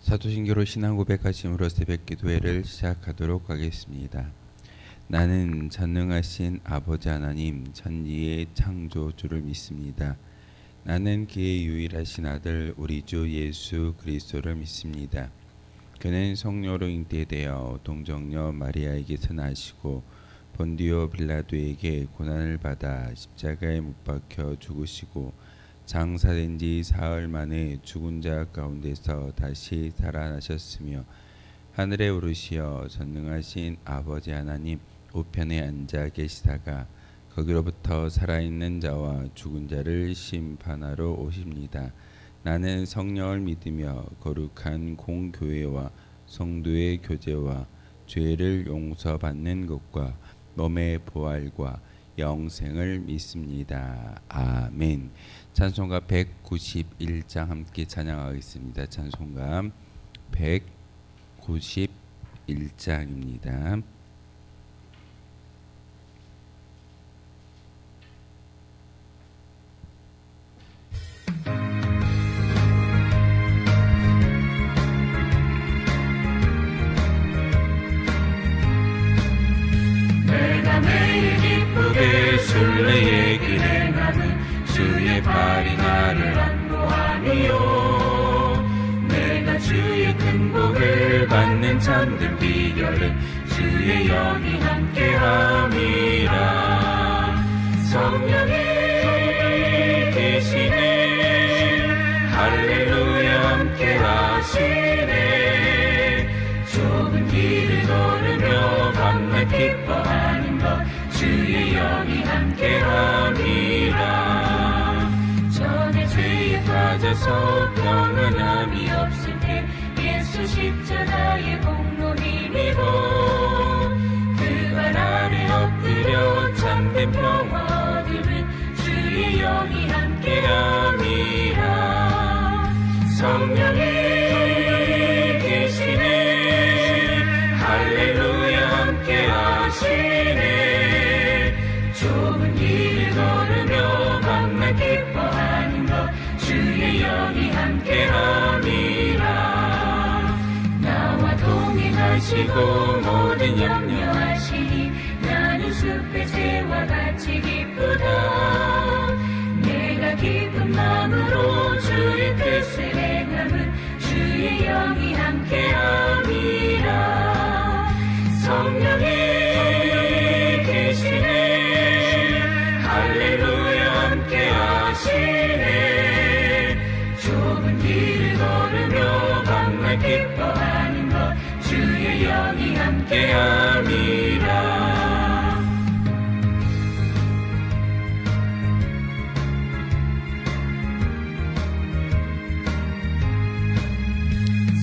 사도신교로 신앙 고백하심으로 새벽 기도회를 시작하도록 하겠습니다. 나는 전능하신 아버지 하나님 천지의 창조주를 믿습니다. 나는 그의 유일하신 아들 우리 주 예수 그리스도를 믿습니다. 그는 성령으로 잉태되어 동정녀 마리아에게서 나시고 본디오 빌라도에게 고난을 받아 십자가에 못 박혀 죽으시고 장사된 지 사흘 만에 죽은 자 가운데서 다시 살아나셨으며 하늘에 오르시어 전능하신 아버지 하나님 우편에 앉아 계시다가 거기로부터 살아있는 자와 죽은 자를 심판하러 오십니다. 나는 성령을 믿으며 거룩한 공교회와 성도의 교제와 죄를 용서받는 것과 몸의 부활과 영생을 믿습니다. 아멘. 찬송가 191장 함께 찬양하겠습니다. 찬송가 191장입니다. 내가 매일 기쁘게 순례의 길에 남은 주의 발이 나를 안보하니요. 내가 주의 큰 복을 받는 참된 비결은 주의 영이 함께함이라. 성령이 계시네 할렐루야 함께하시네. 좁은 길을 걸으며 밤낮 기뻐하는 것 주의 영이 함께함이라. 빠져서 평안함이 없을 때 예수 십자가의 공로 힘입어 그 발 아래 엎드려 참된 평화 얻으면 주의 영이 함께함이라. 성령이 계시네 할렐루야 함께하시네. 좁은 길을 걸으며 밤낮 기뻐하는 것 주의 영이 함께함이라. 나와 동행하시고 모든 염려하시니 나는 숲의 새와 같이 기쁘다. 내가 기쁜 마음으로 주의 뜻을 행함은 주의 영이 함께함이라. 성령이 계시네 할렐루야 함께하시네. 좁은 길을 걸으며 밤낮 기뻐하는 것 주의 영이 함께함이라.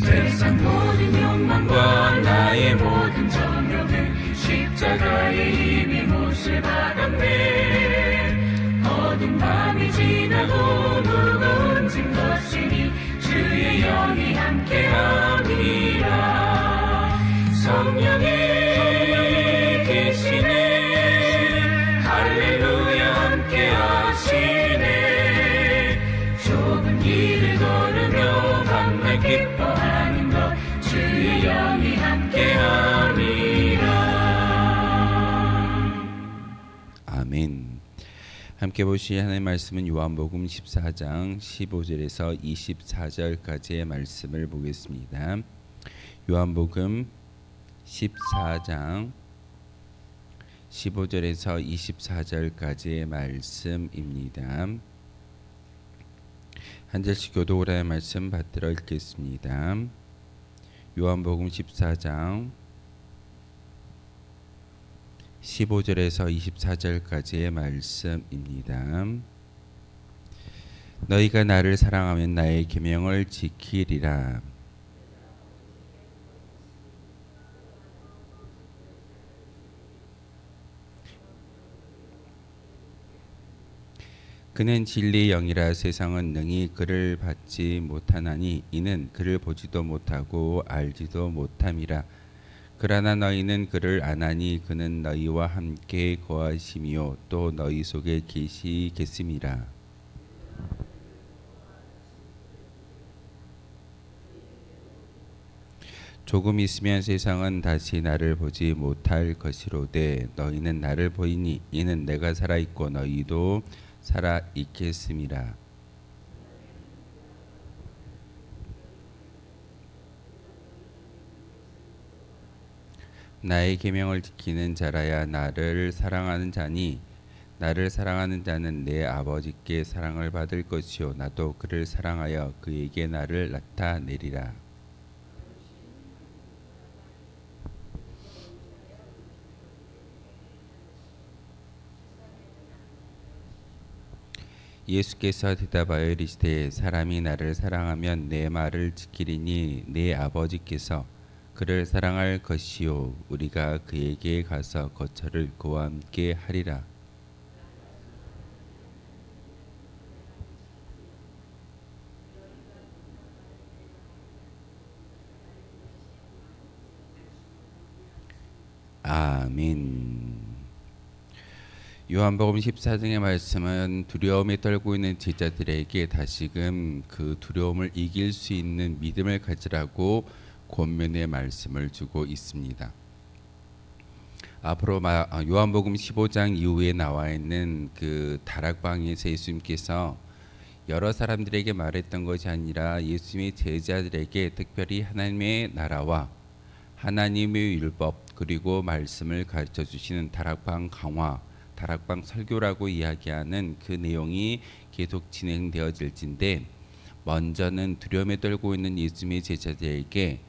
세상 모든 욕망과 나의 모든 정욕은 십자가의 힘이 못을 받았네. 어두운 밤이 지나고 무거운 짐 벗으니 주의 영이 함께함이라. 성령이 계시네 할렐루야 함께하시네. 좁은 길을 걸으며 밤낮 기뻐하는 것 주의 영이 함께함이라. 아멘. 함께 보실 하나님의 말씀은 요한복음 14장 15절에서 24절까지의 말씀을 보겠습니다. 요한복음 14장 15절에서 24절까지의 말씀입니다. 한 절씩 교독으로 말씀 받들어 읽겠습니다. 요한복음 14장 15절에서 24절까지의 말씀입니다. 너희가 나를 사랑하면 나의 계명을 지키리라. 그는 진리의 영이라 세상은 능히 그를 받지 못하나니 이는 그를 보지도 못하고 알지도 못함이라. 그러나 너희는 그를 아나니 그는 너희와 함께 거하심이요 또 너희 속에 계시겠음이라. 조금 있으면 세상은 다시 나를 보지 못할 것이로되 너희는 나를 보이니 이는 내가 살아 있고 너희도 살아 있겠음이라. 나의 계명을 지키는 자라야 나를 사랑하는 자니 나를 사랑하는 자는 내 아버지께 사랑을 받을 것이요 나도 그를 사랑하여 그에게 나를 나타내리라. 예수께서 대답하여 이르시되 사람이 나를 사랑하면 내 말을 지키리니 내 아버지께서 그를 사랑할 것이요 우리가 그에게 가서 거처를 그와 함께 하리라. 아멘. 요한복음 14장의 말씀은 두려움에 떨고 있는 제자들에게 다시금 그 두려움을 이길 수 있는 믿음을 가지라고 권면의 말씀을 주고 있습니다. 앞으로 요한복음 15장 이후에 나와 있는 그 다락방에서 예수님께서 여러 사람들에게 말했던 것이 아니라 예수님의 제자들에게 특별히 하나님의 나라와 하나님의 율법 그리고 말씀을 가르쳐 주시는 다락방 강화, 다락방 설교라고 이야기하는 그 내용이 계속 진행되어질진데 먼저는 두려움에 떨고 있는 예수님의 제자들에게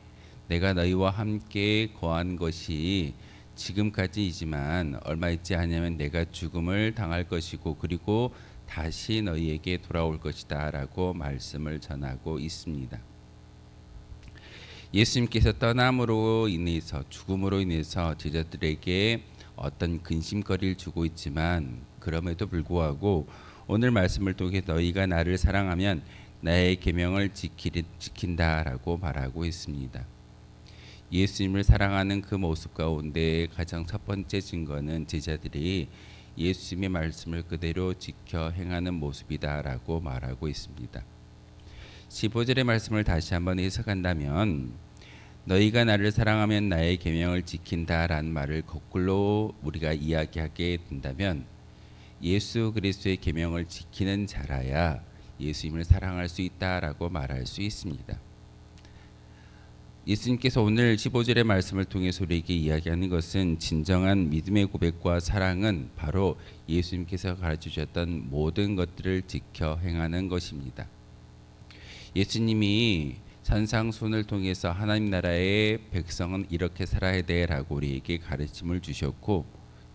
내가 너희와 함께 거한 것이 지금까지이지만 얼마 있지 않으면 내가 죽음을 당할 것이고 그리고 다시 너희에게 돌아올 것이다 라고 말씀을 전하고 있습니다. 예수님께서 떠남으로 인해서 죽음으로 인해서 제자들에게 어떤 근심거리를 주고 있지만 그럼에도 불구하고 오늘 말씀을 통해 너희가 나를 사랑하면 나의 계명을 지킨다라고 말하고 있습니다. 예수님을 사랑하는 그 모습 가운데 가장 첫 번째 증거는 제자들이 예수님의 말씀을 그대로 지켜 행하는 모습이다라고 말하고 있습니다. 15절의 말씀을 다시 한번 해석한다면 너희가 나를 사랑하면 나의 계명을 지킨다라는 말을 거꾸로 우리가 이야기하게 된다면 예수 그리스도의 계명을 지키는 자라야 예수님을 사랑할 수 있다라고 말할 수 있습니다. 예수님께서 오늘 15절의 말씀을 통해서 우리에게 이야기하는 것은 진정한 믿음의 고백과 사랑은 바로 예수님께서 가르쳐 주셨던 모든 것들을 지켜 행하는 것입니다. 예수님이 산상순을 통해서 하나님 나라의 백성은 이렇게 살아야 돼라고 우리에게 가르침을 주셨고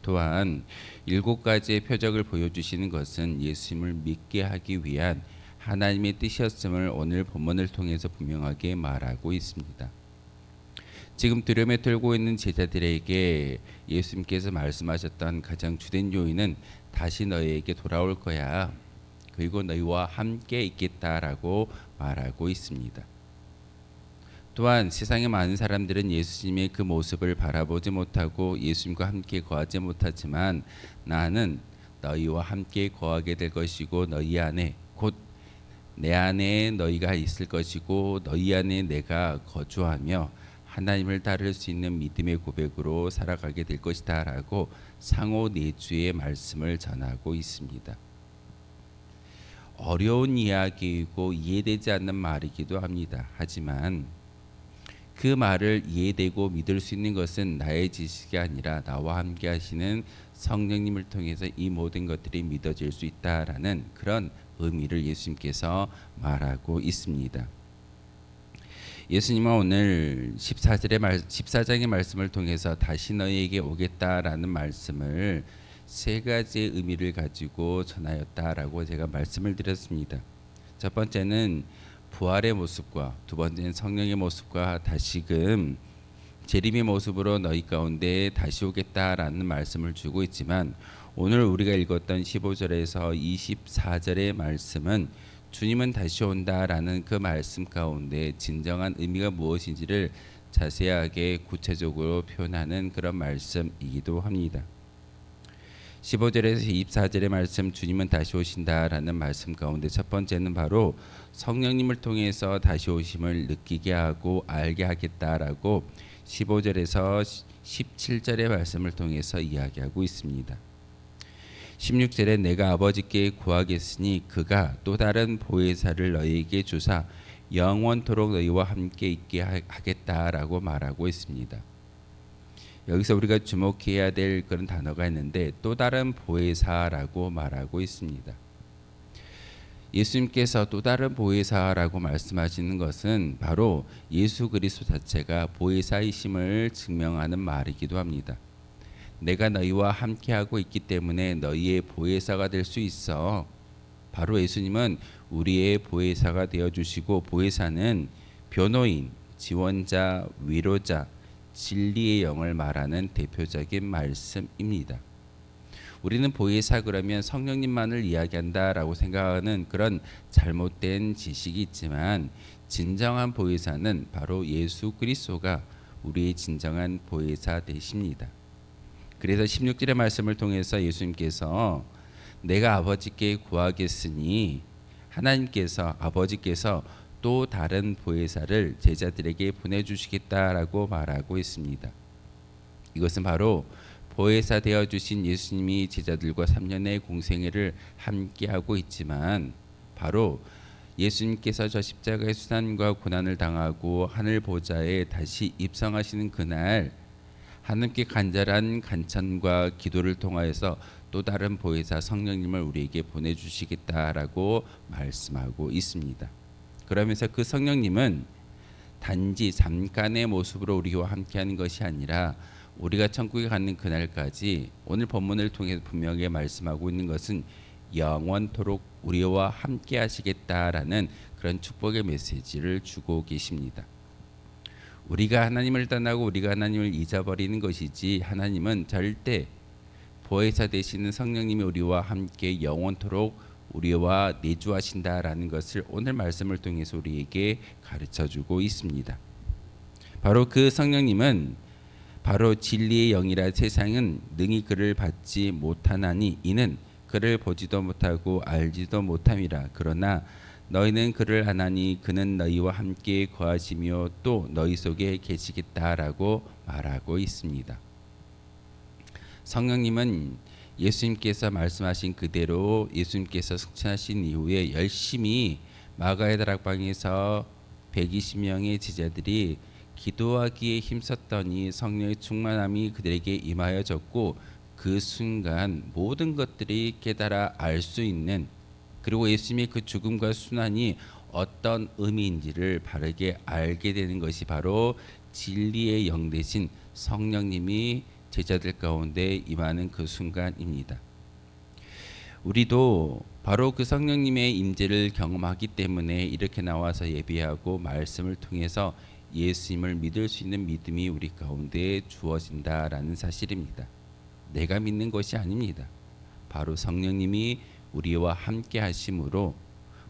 또한 7가지의 표적을 보여주시는 것은 예수님을 믿게 하기 위한 하나님의 뜻이었음을 오늘 본문을 통해서 분명하게 말하고 있습니다. 지금 두려움에 떨고 있는 제자들에게 예수님께서 말씀하셨던 가장 주된 요인은 다시 너희에게 돌아올 거야. 그리고 너희와 함께 있겠다라고 말하고 있습니다. 또한 세상의 많은 사람들은 예수님의 그 모습을 바라보지 못하고 예수님과 함께 거하지 못하지만 나는 너희와 함께 거하게 될 것이고 너희 안에 곧 내 안에 너희가 있을 것이고 너희 안에 내가 거주하며 하나님을 따를 수 있는 믿음의 고백으로 살아가게 될 것이다 라고 상호 내주의 말씀을 전하고 있습니다. 어려운 이야기이고 이해되지 않는 말이기도 합니다. 하지만 그 말을 이해되고 믿을 수 있는 것은 나의 지식이 아니라 나와 함께 하시는 성령님을 통해서 이 모든 것들이 믿어질 수 있다라는 그런 의미를 예수님께서 말하고 있습니다. 예수님은 오늘 14장의 말씀을 통해서 다시 너희에게 오겠다라는 말씀을 3가지의 의미를 가지고 전하였다라고 제가 말씀을 드렸습니다. 첫 번째는 부활의 모습과 두 번째는 성령의 모습과 다시금 재림의 모습으로 너희 가운데 다시 오겠다라는 말씀을 주고 있지만 오늘 우리가 읽었던 15절에서 24절의 말씀은 주님은 다시 온다라는 그 말씀 가운데 진정한 의미가 무엇인지를 자세하게 구체적으로 표현하는 그런 말씀이기도 합니다. 15절에서 24절의 말씀, 주님은 다시 오신다라는 말씀 가운데 첫 번째는 바로 성령님을 통해서 다시 오심을 느끼게 하고 알게 하겠다라고 15절에서 17절의 말씀을 통해서 이야기하고 있습니다. 16절에 내가 아버지께 구하겠으니 그가 또 다른 보혜사를 너희에게 주사 영원토록 너희와 함께 있게 하겠다라고 말하고 있습니다. 여기서 우리가 주목해야 될 그런 단어가 있는데 또 다른 보혜사라고 말하고 있습니다. 예수님께서 또 다른 보혜사라고 말씀하시는 것은 바로 예수 그리스도 자체가 보혜사이심을 증명하는 말이기도 합니다. 내가 너희와 함께하고 있기 때문에 너희의 보혜사가 될 수 있어. 바로 예수님은 우리의 보혜사가 되어주시고, 보혜사는 변호인, 지원자, 위로자, 진리의 영을 말하는 대표적인 말씀입니다. 우리는 보혜사 그러면 성령님만을 이야기한다라고 생각하는 그런 잘못된 지식이 있지만, 진정한 보혜사는 바로 예수 그리스도가 우리의 진정한 보혜사 되십니다. 그래서 16절의 말씀을 통해서 예수님께서 내가 아버지께 구하겠으니, 하나님께서, 아버지께서 또 다른 보혜사를 제자들에게 보내주시겠다라고 말하고 있습니다. 이것은 바로 보혜사 되어주신 예수님이 제자들과 3년의 공생애를 함께하고 있지만, 바로 예수님께서 저 십자가의 수단과 고난을 당하고 하늘 보좌에 다시 입성하시는 그날, 하나님께 간절한 간청과 기도를 통하여서 또 다른 보혜사 성령님을 우리에게 보내주시겠다라고 말씀하고 있습니다. 그러면서 그 성령님은 단지 잠깐의 모습으로 우리와 함께하는 것이 아니라 우리가 천국에 가는 그날까지, 오늘 본문을 통해 분명히 말씀하고 있는 것은 영원토록 우리와 함께 하시겠다라는 그런 축복의 메시지를 주고 계십니다. 우리가 하나님을 떠나고 우리가 하나님을 잊어버리는 것이지, 하나님은 절대 보혜사 되시는 성령님이 우리와 함께 영원토록 우리와 내주하신다라는 것을 오늘 말씀을 통해서 우리에게 가르쳐주고 있습니다. 바로 그 성령님은 바로 진리의 영이라 세상은 능히 그를 받지 못하나니 이는 그를 보지도 못하고 알지도 못함이라. 그러나 너희는 그를 아나니 그는 너희와 함께 거하시며 또 너희 속에 계시겠다라고 말하고 있습니다. 성령님은 예수님께서 말씀하신 그대로 예수님께서 승천하신 이후에 열심히 마가의 다락방에서 120명의 제자들이 기도하기에 힘썼더니 성령의 충만함이 그들에게 임하여졌고, 그 순간 모든 것들이 깨달아 알 수 있는, 그리고 예수님의 그 죽음과 순환이 어떤 의미인지를 바르게 알게 되는 것이 바로 진리의 영 되신 성령님이 제자들 가운데 임하는 그 순간입니다. 우리도 바로 그 성령님의 임재를 경험하기 때문에 이렇게 나와서 예배하고 말씀을 통해서 예수님을 믿을 수 있는 믿음이 우리 가운데 주어진다라는 사실입니다. 내가 믿는 것이 아닙니다. 바로 성령님이 우리와 함께 하심으로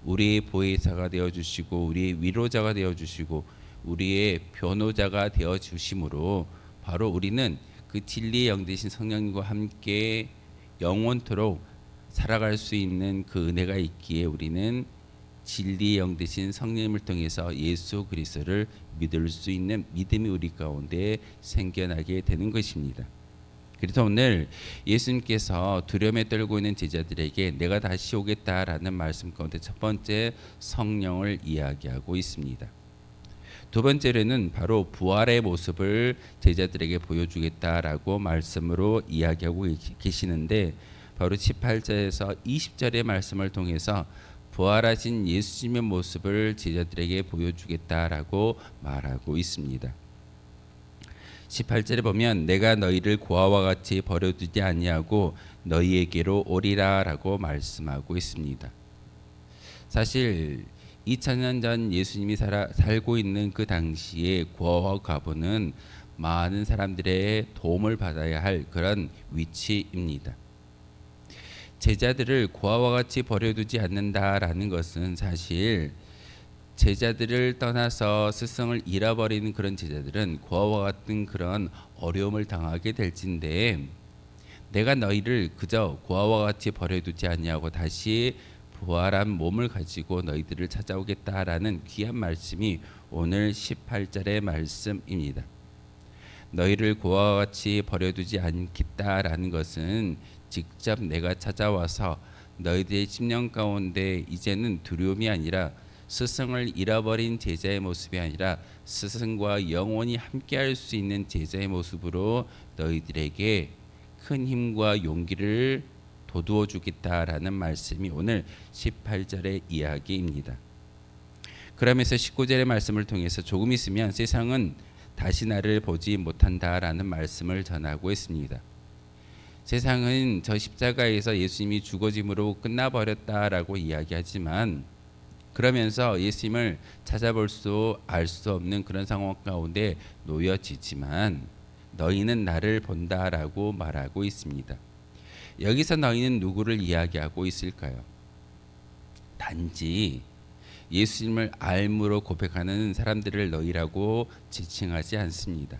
우리의 보혜사가 되어주시고 우리의 위로자가 되어주시고 우리의 변호자가 되어주심으로 바로 우리는 그 진리의 영 되신 성령님과 함께 영원토록 살아갈 수 있는 그 은혜가 있기에 우리는 진리의 영 되신 성령님을 통해서 예수 그리스도를 믿을 수 있는 믿음이 우리 가운데 생겨나게 되는 것입니다. 그래서 오늘 예수님께서 두려움에 떨고 있는 제자들에게 내가 다시 오겠다라는 말씀 가운데 첫 번째 성령을 이야기하고 있습니다. 두 번째로는 바로 부활의 모습을 제자들에게 보여주겠다라고 말씀으로 이야기하고 계시는데, 바로 18절에서 20절의 말씀을 통해서 부활하신 예수님의 모습을 제자들에게 보여주겠다라고 말하고 있습니다. 18절에 보면 내가 너희를 고아와 같이 버려두지 아니하고 너희에게로 오리라라고 말씀하고 있습니다. 사실 2000년 전 예수님이 살고 있는 그 당시에 고아와 과부는 많은 사람들의 도움을 받아야 할 그런 위치입니다. 제자들을 고아와 같이 버려두지 않는다라는 것은 사실 제자들을 떠나서 스승을 잃어버리는 그런 제자들은 고아와 같은 그런 어려움을 당하게 될진데, 내가 너희를 그저 고아와 같이 버려두지 아니하고 다시 부활한 몸을 가지고 너희들을 찾아오겠다라는 귀한 말씀이 오늘 18절의 말씀입니다. 너희를 고아와 같이 버려두지 않겠다라는 것은 직접 내가 찾아와서 너희들의 심령 가운데 이제는 두려움이 아니라 스승을 잃어버린 제자의 모습이 아니라 스승과 영원히 함께할 수 있는 제자의 모습으로 너희들에게 큰 힘과 용기를 돋우어 주겠다라는 말씀이 오늘 18절의 이야기입니다. 그러면서 19절의 말씀을 통해서 조금 있으면 세상은 다시 나를 보지 못한다라는 말씀을 전하고 있습니다. 세상은 저 십자가에서 예수님이 죽어짐으로 끝나버렸다라고 이야기하지만 그러면서 예수님을 찾아볼 수 알 수 없는 그런 상황 가운데 놓여지지만 너희는 나를 본다라고 말하고 있습니다. 여기서 너희는 누구를 이야기하고 있을까요? 단지 예수님을 알므로 고백하는 사람들을 너희라고 지칭하지 않습니다.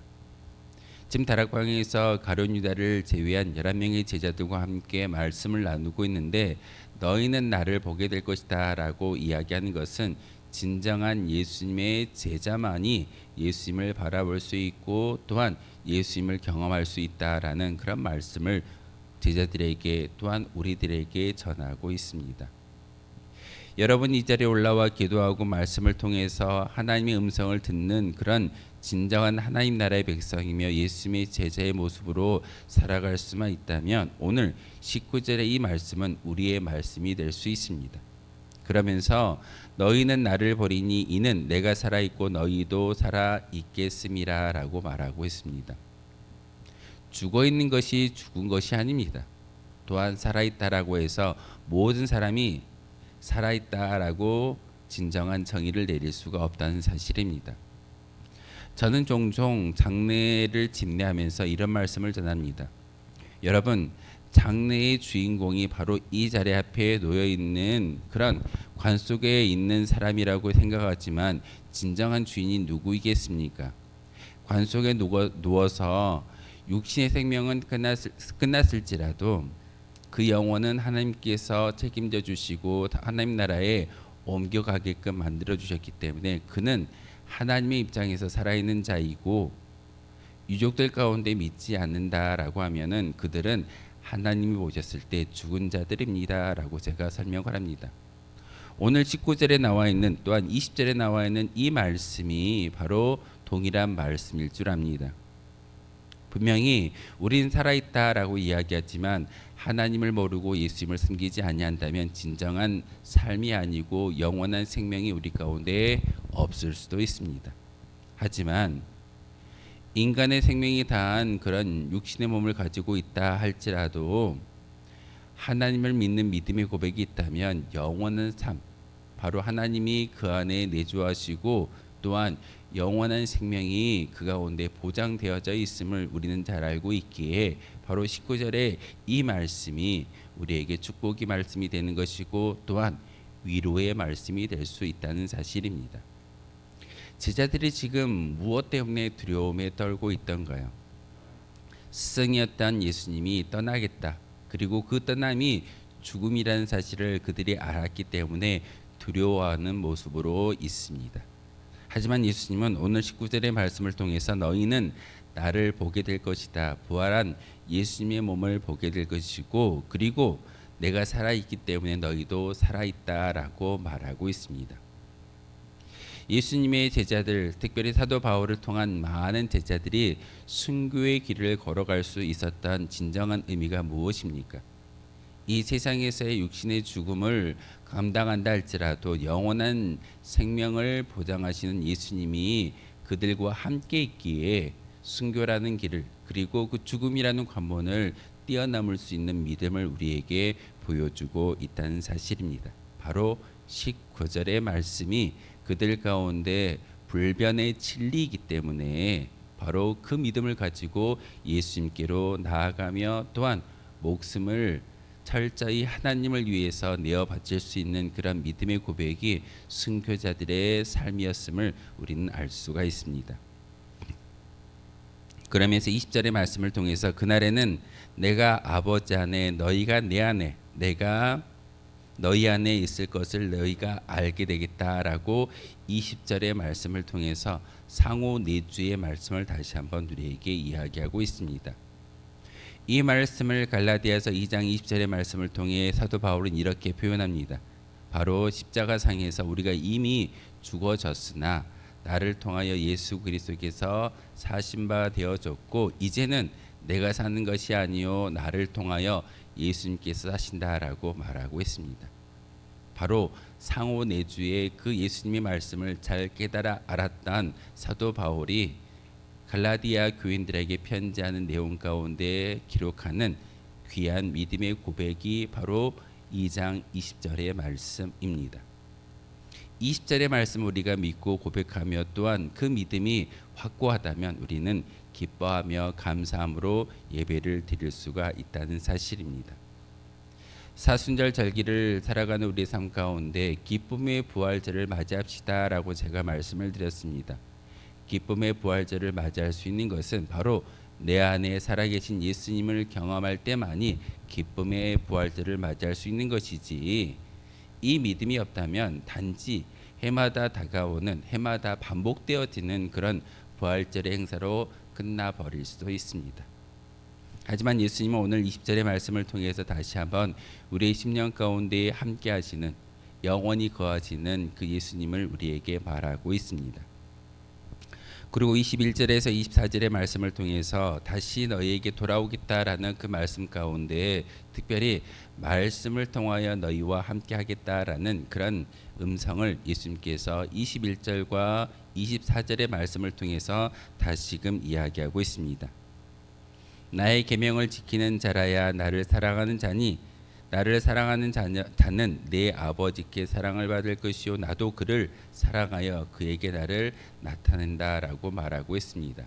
지금 다락방에서 가룟 유다를 제외한 11명의 제자들과 함께 말씀을 나누고 있는데 너희는 나를 보게 될 것이다 라고 이야기하는 것은 진정한 예수님의 제자만이 예수님을 바라볼 수 있고 또한 예수님을 경험할 수 있다라는 그런 말씀을 제자들에게 또한 우리들에게 전하고 있습니다. 여러분 이 자리에 올라와 기도하고 말씀을 통해서 하나님의 음성을 듣는 그런 진정한 하나님 나라의 백성이며 예수님의 제자의 모습으로 살아갈 수만 있다면 오늘 19절의 이 말씀은 우리의 말씀이 될 수 있습니다. 그러면서 너희는 나를 보리니 이는 내가 살아있고 너희도 살아있겠음이라 라고 말하고 있습니다. 죽어있는 것이 죽은 것이 아닙니다. 또한 살아있다라고 해서 모든 사람이 살아있다라고 진정한 정의를 내릴 수가 없다는 사실입니다. 저는 종종 장례를 집례하면서 이런 말씀을 전합니다. 여러분, 장례의 주인공이 바로 이 자리 앞에 놓여 있는 그런 관 속에 있는 사람이라고 생각하지만 진정한 주인이 누구이겠습니까? 관 속에 누워서 육신의 생명은 끝났을지라도 그 영혼은 하나님께서 책임져 주시고 하나님 나라에 옮겨가게끔 만들어 주셨기 때문에 그는 하나님의 입장에서 살아있는 자이고 유족들 가운데 믿지 않는다라고 하면은 그들은 하나님이 보셨을 때 죽은 자들입니다라고 제가 설명을 합니다. 오늘 19절에 나와 있는 또한 20절에 나와 있는 이 말씀이 바로 동일한 말씀일 줄 압니다. 분명히 우린 살아있다라고 이야기하지만 하나님을 모르고 예수님을 섬기지 아니한다면 진정한 삶이 아니고 영원한 생명이 우리 가운데 없을 수도 있습니다. 하지만 인간의 생명이 다한 그런 육신의 몸을 가지고 있다 할지라도 하나님을 믿는 믿음의 고백이 있다면 영원한 삶, 바로 하나님이 그 안에 내주하시고 또한 영원한 생명이 그 가운데 보장되어져 있음을 우리는 잘 알고 있기에 바로 19절에 이 말씀이 우리에게 축복의 말씀이 되는 것이고 또한 위로의 말씀이 될 수 있다는 사실입니다. 제자들이 지금 무엇 때문에 두려움에 떨고 있던가요? 스승이었던 예수님이 떠나겠다. 그리고 그 떠남이 죽음이라는 사실을 그들이 알았기 때문에 두려워하는 모습으로 있습니다. 하지만 예수님은 오늘 19절의 말씀을 통해서 너희는 나를 보게 될 것이다. 부활한 예수님의 몸을 보게 될 것이고 그리고 내가 살아있기 때문에 너희도 살아있다라고 말하고 있습니다. 예수님의 제자들, 특별히 사도 바울을 통한 많은 제자들이 순교의 길을 걸어갈 수 있었던 진정한 의미가 무엇입니까? 이 세상에서의 육신의 죽음을 감당한다 할지라도 영원한 생명을 보장하시는 예수님이 그들과 함께 있기에 순교라는 길을 그리고 그 죽음이라는 관문을 뛰어넘을 수 있는 믿음을 우리에게 보여주고 있다는 사실입니다. 바로 19절의 말씀이 그들 가운데 불변의 진리이기 때문에 바로 그 믿음을 가지고 예수님께로 나아가며 또한 목숨을 철저히 하나님을 위해서 내어 바칠 수 있는 그런 믿음의 고백이 순교자들의 삶이었음을 우리는 알 수가 있습니다. 그러면서 20절의 말씀을 통해서 그날에는 내가 아버지 안에 너희가 내 안에 내가 너희 안에 있을 것을 너희가 알게 되겠다라고 20절의 말씀을 통해서 상호 내주의 말씀을 다시 한번 우리에게 이야기하고 있습니다. 이 말씀을 갈라디아서 2장 20절의 말씀을 통해 사도 바울은 이렇게 표현합니다. 바로 십자가상에서 우리가 이미 죽어졌으나 나를 통하여 예수 그리스도께서 사신 바 되어졌고 이제는 내가 사는 것이 아니요 나를 통하여 예수님께서 사신다라고 말하고 있습니다. 바로 상호 내주의 그 예수님의 말씀을 잘 깨달아 알았던 사도 바울이 갈라디아 교인들에게 편지하는 내용 가운데 기록하는 귀한 믿음의 고백이 바로 2장 20절의 말씀입니다. 20절의 말씀을 우리가 믿고 고백하며 또한 그 믿음이 확고하다면 우리는 기뻐하며 감사함으로 예배를 드릴 수가 있다는 사실입니다. 사순절 절기를 살아가는 우리 삶 가운데 기쁨의 부활절을 맞이합시다라고 제가 말씀을 드렸습니다. 기쁨의 부활절을 맞이할 수 있는 것은 바로 내 안에 살아계신 예수님을 경험할 때만이 기쁨의 부활절을 맞이할 수 있는 것이지, 이 믿음이 없다면 단지 해마다 다가오는 해마다 반복되어지는 그런 부활절의 행사로 끝나버릴 수도 있습니다. 하지만 예수님은 오늘 20절의 말씀을 통해서 다시 한번 우리의 심령 가운데 함께 하시는 영원히 거하시는 그 예수님을 우리에게 말하고 있습니다. 그리고 21절에서 24절의 말씀을 통해서 다시 너희에게 돌아오겠다라는 그 말씀 가운데 특별히 말씀을 통하여 너희와 함께 하겠다라는 그런 음성을 예수님께서 21절과 24절의 말씀을 통해서 다시금 이야기하고 있습니다. 나의 계명을 지키는 자라야 나를 사랑하는 자니 나를 사랑하는 자는 내 아버지께 사랑을 받을 것이요 나도 그를 사랑하여 그에게 나를 나타낸다라고 말하고 있습니다.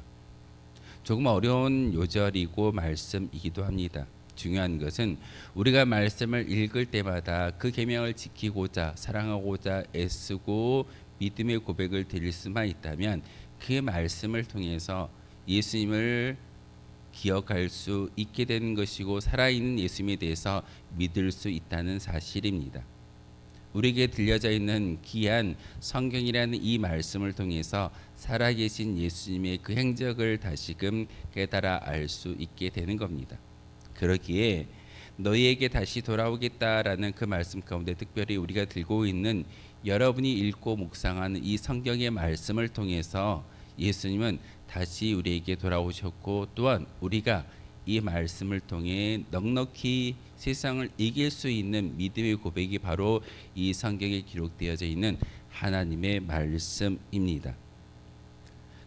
조금 어려운 요절이고 말씀이기도 합니다. 중요한 것은 우리가 말씀을 읽을 때마다 그 계명을 지키고자 사랑하고자 애쓰고 믿음의 고백을 드릴 수만 있다면 그 말씀을 통해서 예수님을 기억할 수 있게 되는 것이고 살아있는 예수님에 대해서 믿을 수 있다는 사실입니다. 우리에게 들려져 있는 귀한 성경이라는 이 말씀을 통해서 살아계신 예수님의 그 행적을 다시금 깨달아 알 수 있게 되는 겁니다. 그러기에 너희에게 다시 돌아오겠다라는 그 말씀 가운데 특별히 우리가 들고 있는 여러분이 읽고 묵상하는 이 성경의 말씀을 통해서 예수님은 다시 우리에게 돌아오셨고 또한 우리가 이 말씀을 통해 넉넉히 세상을 이길 수 있는 믿음의 고백이 바로 이 성경에 기록되어져 있는 하나님의 말씀입니다.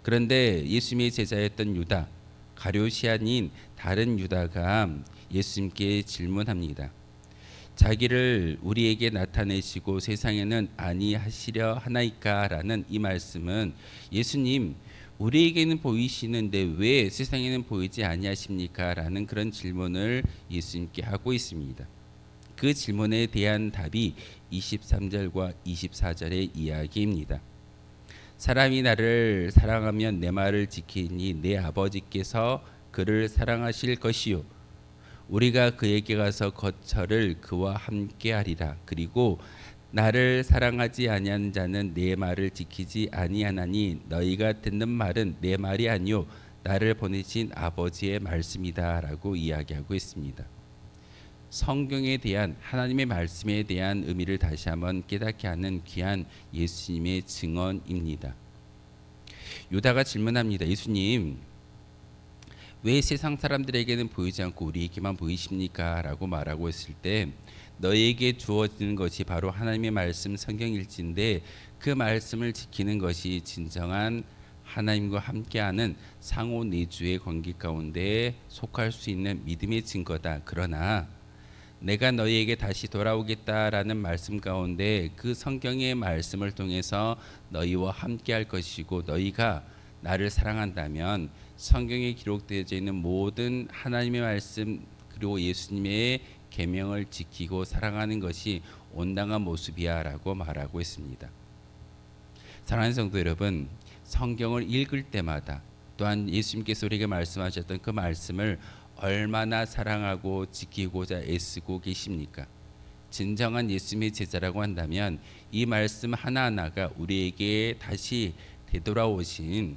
그런데 예수님의 제자였던 유다, 가룟시아인 다른 유다가 예수님께 질문합니다. 자기를 우리에게 나타내시고 세상에는 아니하시려 하나이까라는 이 말씀은 예수님 우리에게는 보이시는데 왜 세상에는 보이지 아니하십니까? 라는 그런 질문을 예수님께 하고 있습니다. 그 질문에 대한 답이 23절과 24절의 이야기입니다. 사람이 나를 사랑하면 내 말을 지키니 내 아버지께서 그를 사랑하실 것이요 우리가 그에게 가서 거처를 그와 함께 하리라. 그리고 나를 사랑하지 아니하는 자는 내 말을 지키지 아니하나니 너희가 듣는 말은 내 말이 아니요 나를 보내신 아버지의 말씀이다라고 이야기하고 있습니다. 성경에 대한 하나님의 말씀에 대한 의미를 다시 한번 깨닫게 하는 귀한 예수님의 증언입니다. 유다가 질문합니다. 예수님, 왜 세상 사람들에게는 보이지 않고 우리에게만 보이십니까? 라고 말하고 있을 때 너희에게 주어지는 것이 바로 하나님의 말씀 성경일지인데 그 말씀을 지키는 것이 진정한 하나님과 함께하는 상호 내주의 관계 가운데 속할 수 있는 믿음의 증거다. 그러나 내가 너희에게 다시 돌아오겠다라는 말씀 가운데 그 성경의 말씀을 통해서 너희와 함께할 것이고 너희가 나를 사랑한다면 성경에 기록되어져 있는 모든 하나님의 말씀 그리고 예수님의 계명을 지키고 사랑하는 것이 온당한 모습이야 라고 말하고 있습니다. 사랑하는 성도 여러분, 성경을 읽을 때마다 또한 예수님께서 우리에게 말씀하셨던 그 말씀을 얼마나 사랑하고 지키고자 애쓰고 계십니까? 진정한 예수님의 제자라고 한다면 이 말씀 하나하나가 우리에게 다시 되돌아오신,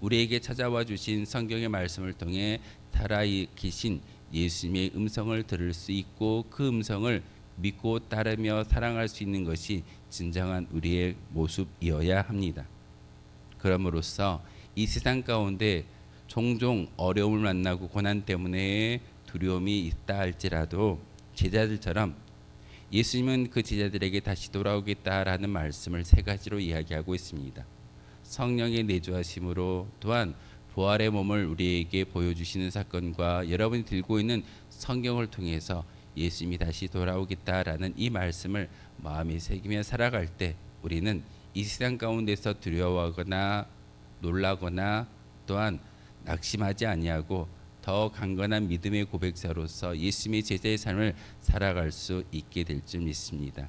우리에게 찾아와 주신 성경의 말씀을 통해 살아 계신 예수님의 음성을 들을 수 있고 그 음성을 믿고 따르며 사랑할 수 있는 것이 진정한 우리의 모습이어야 합니다. 그럼으로써 이 세상 가운데 종종 어려움을 만나고 고난 때문에 두려움이 있다 할지라도 제자들처럼 예수님은 그 제자들에게 다시 돌아오겠다라는 말씀을 세 가지로 이야기하고 있습니다. 성령의 내주하심으로, 또한 부활의 몸을 우리에게 보여주시는 사건과 여러분이 들고 있는 성경을 통해서 예수님이 다시 돌아오겠다라는 이 말씀을 마음에 새기며 살아갈 때 우리는 이 세상 가운데서 두려워하거나 놀라거나 또한 낙심하지 아니하고 더 강건한 믿음의 고백자로서 예수님의 제자의 삶을 살아갈 수 있게 될 줄 믿습니다.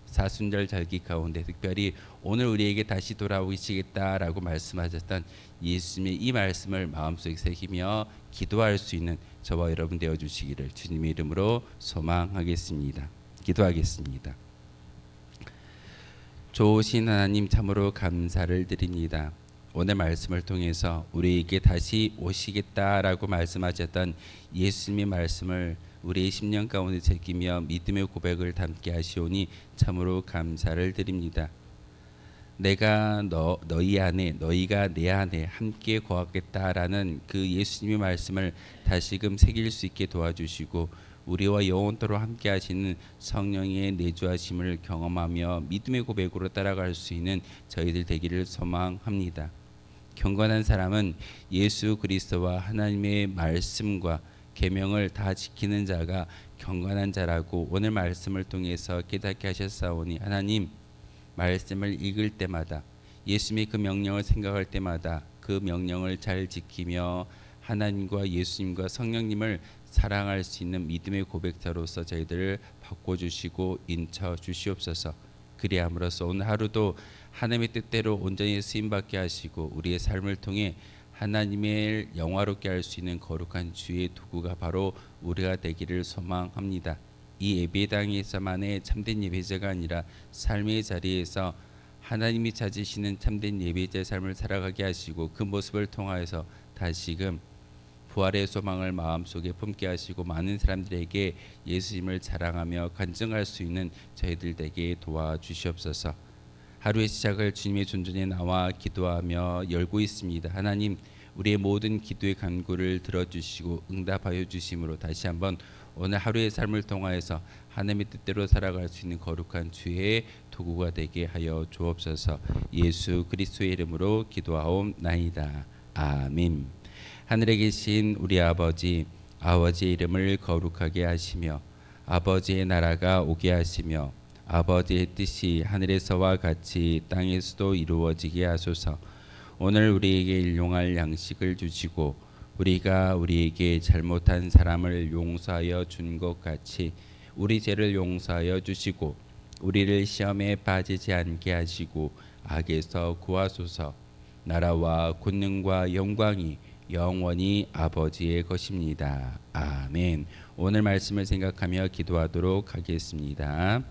사순절 절기 가운데 특별히 오늘 우리에게 다시 돌아오시겠다라고 말씀하셨던 예수님의 이 말씀을 마음속에 새기며 기도할 수 있는 저와 여러분 되어 주시기를 주님의 이름으로 소망하겠습니다. 기도하겠습니다. 좋으신 하나님, 참으로 감사를 드립니다. 오늘 말씀을 통해서 우리에게 다시 오시겠다라고 말씀하셨던 예수님의 말씀을 우리의 심령 가운데 새기며 믿음의 고백을 담게 하시오니 참으로 감사를 드립니다. 내가 너희 안에, 너희가 내 안에 함께 거하겠다라는 그 예수님의 말씀을 다시금 새길 수 있게 도와주시고 우리와 영원토록 함께 하시는 성령의 내주하심을 경험하며 믿음의 고백으로 따라갈 수 있는 저희들 되기를 소망합니다. 경건한 사람은 예수 그리스도와 하나님의 말씀과 계명을 다 지키는 자가 경건한 자라고 오늘 말씀을 통해서 깨닫게 하셨사오니, 하나님 말씀을 읽을 때마다 예수님의 그 명령을 생각할 때마다 그 명령을 잘 지키며 하나님과 예수님과 성령님을 사랑할 수 있는 믿음의 고백자로서 저희들을 바꿔주시고 인쳐 주시옵소서. 그리함으로써 오늘 하루도 하나님의 뜻대로 온전히 쓰임받게 하시고 우리의 삶을 통해 하나님의 영화롭게 할 수 있는 거룩한 주의 도구가 바로 우리가 되기를 소망합니다. 이 예배당에서만의 참된 예배자가 아니라 삶의 자리에서 하나님이 찾으시는 참된 예배자의 삶을 살아가게 하시고 그 모습을 통하여서 다시금 부활의 소망을 마음속에 품게 하시고 많은 사람들에게 예수님을 자랑하며 간증할 수 있는 저희들 되게 도와주시옵소서. 하루의 시작을 주님의 존전에 나와 기도하며 열고 있습니다. 하나님, 우리의 모든 기도의 간구를 들어주시고 응답하여 주심으로 다시 한번 오늘 하루의 삶을 통하여서 하나님의 뜻대로 살아갈 수 있는 거룩한 주의 도구가 되게 하여 주옵소서. 예수 그리스도의 이름으로 기도하옵나이다. 아멘. 하늘에 계신 우리 아버지의 이름을 거룩하게 하시며 아버지의 나라가 오게 하시며 아버지의 뜻이 하늘에서와 같이 땅에서도 이루어지게 하소서. 오늘 우리에게 일용할 양식을 주시고 우리가 우리에게 잘못한 사람을 용서하여 준 것 같이 우리 죄를 용서하여 주시고 우리를 시험에 빠지지 않게 하시고 악에서 구하소서. 나라와 권능과 영광이 영원히 아버지의 것입니다. 아멘. 오늘 말씀을 생각하며 기도하도록 하겠습니다.